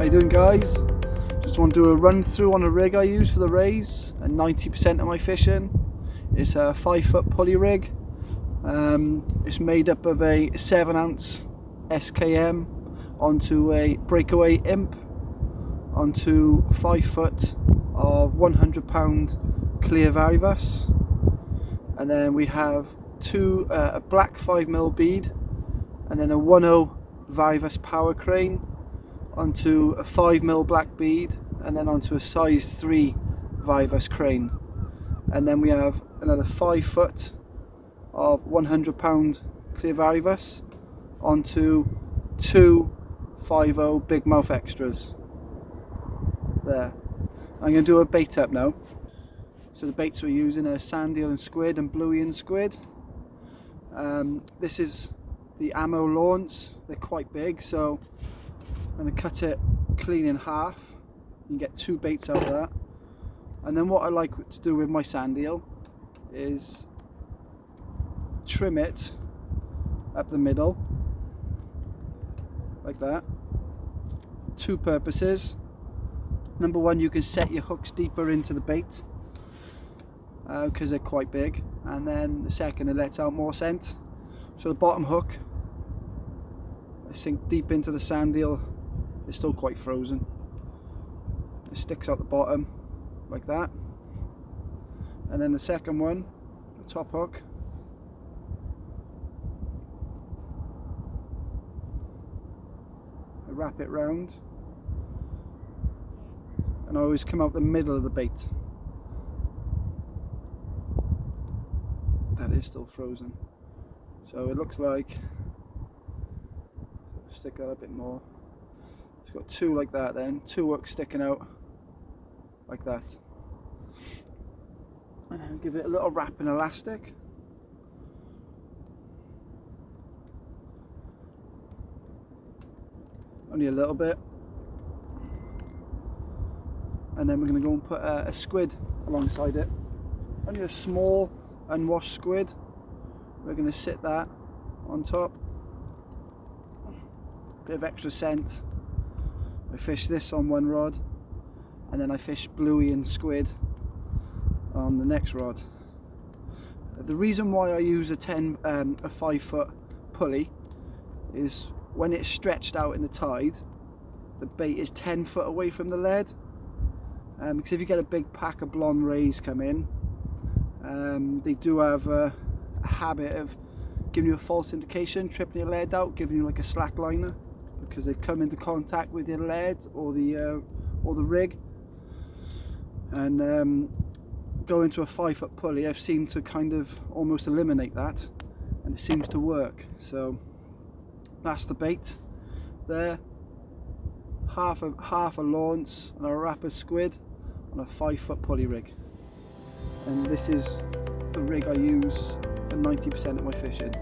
How you doing, guys? Just want to do a run through on a rig I use for the rays, and 90% of my fishing. It's a 5-foot pulley rig. It's made up of a 7-ounce SKM onto a breakaway imp onto 5 foot of 100-pound clear varivus, and then we have a black 5mm bead and then a 1/0 varivus power crane onto a 5mm black bead and then onto a size 3 varivus crane, and then we have another 5 foot of 100-pound clear varivus onto 2 5/0 big mouth extras. There. I'm going to do a bait up now. So the baits we're using are sand eel and squid and bluey and squid. This is the ammo launce. They're quite big, so I'm going to cut it clean in half. You can get 2 baits out of that. And then what I like to do with my sand eel is trim it up the middle like that. 2 purposes. Number one, you can set your hooks deeper into the bait because they're quite big, and then the second, it lets out more scent. So the bottom hook, I sink deep into the sand eel. It's still quite frozen. It sticks out the bottom like that, and then the second one, the top hook, I wrap it round, and I always come out the middle of the bait. That is still frozen, so it looks like, stick that a bit more. It's got 2 like that, then 2 hooks sticking out like that, and then give it a little wrap in elastic. Only a little bit. And then we're going to go and put a squid alongside it. Only a small unwashed squid. We're going to sit that on top. Bit of extra scent. I fish this on one rod, and then I fish bluey and squid on the next rod. The reason why I use a 5-foot pulley is when it's stretched out in the tide, the bait is 10 foot away from the lead. Because if you get a big pack of blonde rays come in, they do have a habit of giving you a false indication, tripping your lead out, giving you like a slack liner, because they've come into contact with your lead or the rig. And going to a 5-foot pulley, I've seemed to kind of almost eliminate that, and it seems to work. So that's the bait there. Half a launce and a wrap of squid on a 5-foot pulley rig, and this is the rig I use for 90% of my fishing.